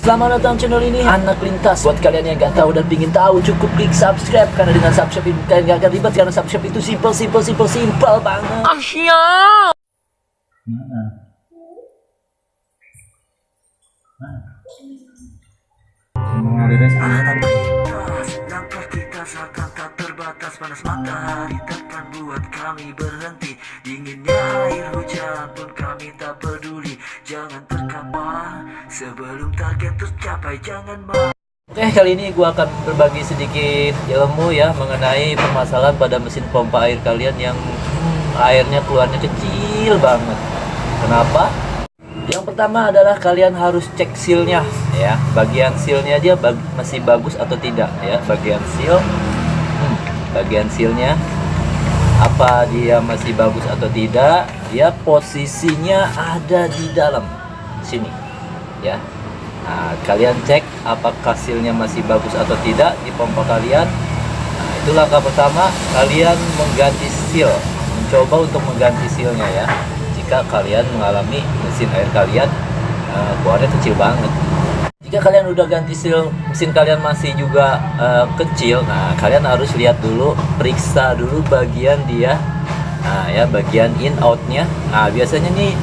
Selamat datang channel ini Anak Lintas. Buat kalian yang gak tahu dan ingin tahu, cukup klik subscribe. Karena dengan subscribe itu kalian gak akan ribet. Karena subscribe itu simple banget. Asya. Langkah kita seakan tak terbatas, panas matahari takkan buat kami berhenti. Dinginnya air hujan pun kami tak peduli. Jangan terkapar sebelum target tercapai, jangan Oke, kali ini gua akan berbagi sedikit ilmu ya mengenai permasalahan pada mesin pompa air kalian yang airnya keluarnya kecil banget. Kenapa? Yang pertama adalah kalian harus cek sealnya ya, bagian sealnya dia masih bagus atau tidak ya, bagian sealnya apa dia masih bagus atau tidak, dia posisinya ada di dalam sini ya. Nah, kalian cek apakah sealnya masih bagus atau tidak di pompa kalian. Nah, itu langkah pertama, kalian mengganti seal, mencoba untuk mengganti sealnya ya. Jika kalian mengalami mesin air kalian keluarnya kecil banget. Jika kalian udah ganti seal, mesin kalian masih juga kecil, nah kalian harus lihat dulu, periksa dulu bagian dia, nah ya, bagian in outnya. Nah biasanya nih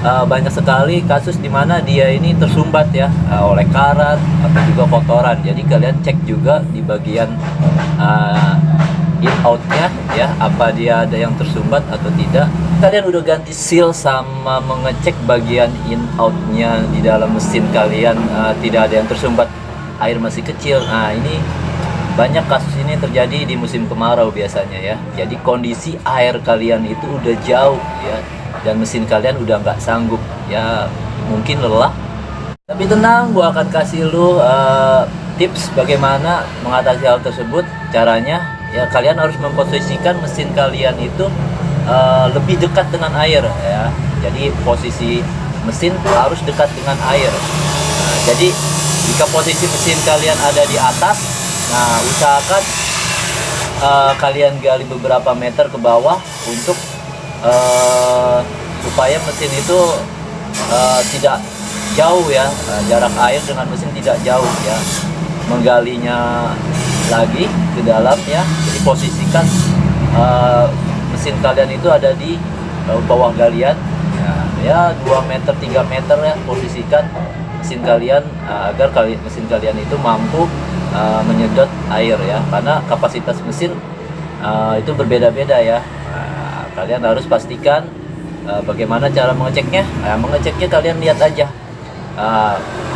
banyak sekali kasus dimana dia ini tersumbat ya oleh karat atau juga kotoran. Jadi kalian cek juga di bagian in outnya ya, apa dia ada yang tersumbat atau tidak. Kalian udah ganti seal sama mengecek bagian in outnya di dalam mesin kalian tidak ada yang tersumbat, air masih kecil. Nah ini banyak kasus ini terjadi di musim kemarau biasanya ya. Jadi kondisi air kalian itu udah jauh ya, dan mesin kalian udah nggak sanggup ya, mungkin lelah. Tapi tenang, gua akan kasih lu tips bagaimana mengatasi hal tersebut. Caranya ya, kalian harus memposisikan mesin kalian itu lebih dekat dengan air ya. Jadi posisi mesin harus dekat dengan air. Nah, jadi jika posisi mesin kalian ada di atas, nah usahakan kalian gali beberapa meter ke bawah untuk supaya mesin itu tidak jauh ya, jarak air dengan mesin tidak jauh ya. Menggalinya lagi ke dalam ya, jadi posisikan mesin kalian itu ada di bawah galian ya, 2 meter 3 meter ya, posisikan mesin kalian agar mesin kalian itu mampu menyedot air ya, karena kapasitas mesin itu berbeda-beda ya. Kalian harus pastikan bagaimana cara mengeceknya. Mengeceknya kalian lihat aja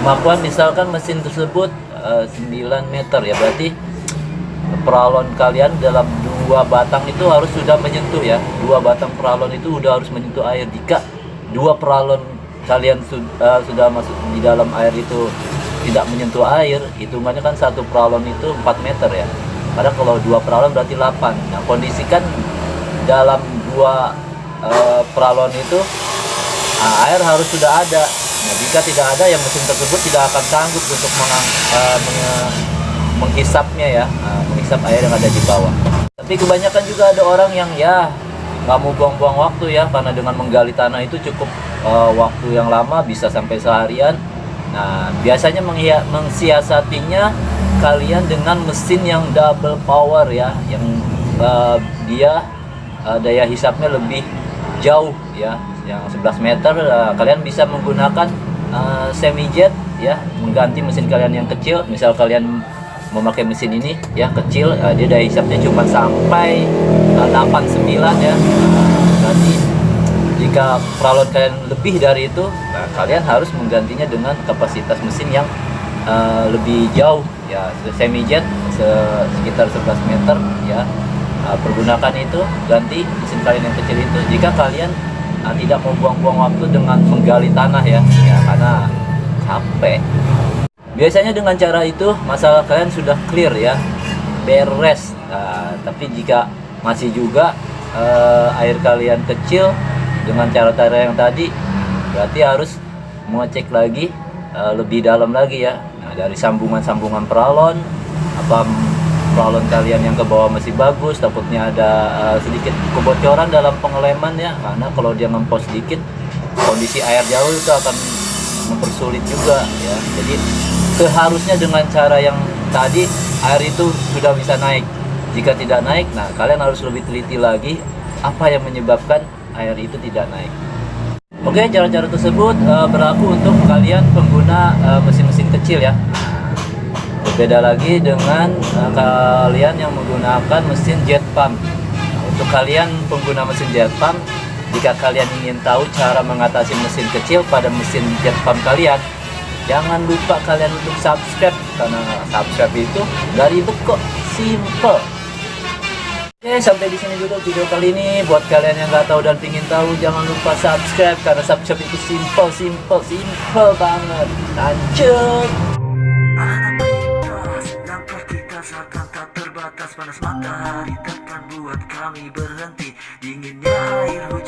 kemampuan, misalkan mesin tersebut 9 meter ya, berarti peralon kalian dalam 2 batang itu harus sudah menyentuh ya, 2 batang peralon itu udah harus menyentuh air. Jika 2 peralon kalian sudah masuk di dalam air itu tidak menyentuh air, hitungannya kan 1 peralon itu 4 meter ya, karena kalau 2 peralon berarti 8. Nah kondisikan dalam 2 peralon itu air harus sudah ada. Nah jika tidak ada, ya mesin tersebut tidak akan sanggup untuk menghisapnya ya, menghisap air yang ada di bawah. Tapi kebanyakan juga ada orang yang ya nggak mau buang-buang waktu ya, karena dengan menggali tanah itu cukup waktu yang lama, bisa sampai seharian. Nah biasanya mensiasatinya kalian dengan mesin yang double power ya, yang dia daya hisapnya lebih jauh ya, yang 11 meter. Kalian bisa menggunakan semi jet ya, mengganti mesin kalian yang kecil. Misal kalian memakai mesin ini ya kecil, dia daya hisapnya cuma sampai 8-9 ya. Nanti jika peralon kalian lebih dari itu, kalian harus menggantinya dengan kapasitas mesin yang lebih jauh ya, semi jet sekitar 11 meter ya. Pergunakan itu, ganti mesin kalian yang kecil itu jika kalian tidak mau buang-buang waktu dengan menggali tanah ya, karena capek. Biasanya dengan cara itu masalah kalian sudah clear ya, beres. Tapi jika masih juga air kalian kecil dengan cara-cara yang tadi, berarti harus mengecek lagi lebih dalam lagi ya. Nah, dari sambungan-sambungan peralon, apa peralon kalian yang ke bawah masih bagus, takutnya ada sedikit kebocoran dalam pengeleman ya, karena kalau dia ngempos sedikit, kondisi air jauh itu akan mempersulit juga ya. Jadi seharusnya dengan cara yang tadi air itu sudah bisa naik. Jika tidak naik, nah kalian harus lebih teliti lagi apa yang menyebabkan air itu tidak naik. Oke, cara-cara tersebut berlaku untuk kalian pengguna mesin-mesin kecil ya. Berbeda lagi dengan kalian yang menggunakan mesin jet pump. Nah, untuk kalian pengguna mesin jet pump, jika kalian ingin tahu cara mengatasi mesin kecil pada mesin jet pump kalian, jangan lupa kalian untuk subscribe, karena subscribe itu nggak ribet kok, simple. Oke, sampai di sini dulu video kali ini. Buat kalian yang nggak tahu dan pingin tahu, jangan lupa subscribe, karena subscribe itu simple banget. Lanjut. Langkah kita seakan tak terbatas, panas matahari takkan buat kami berhenti, dinginnya air hujan.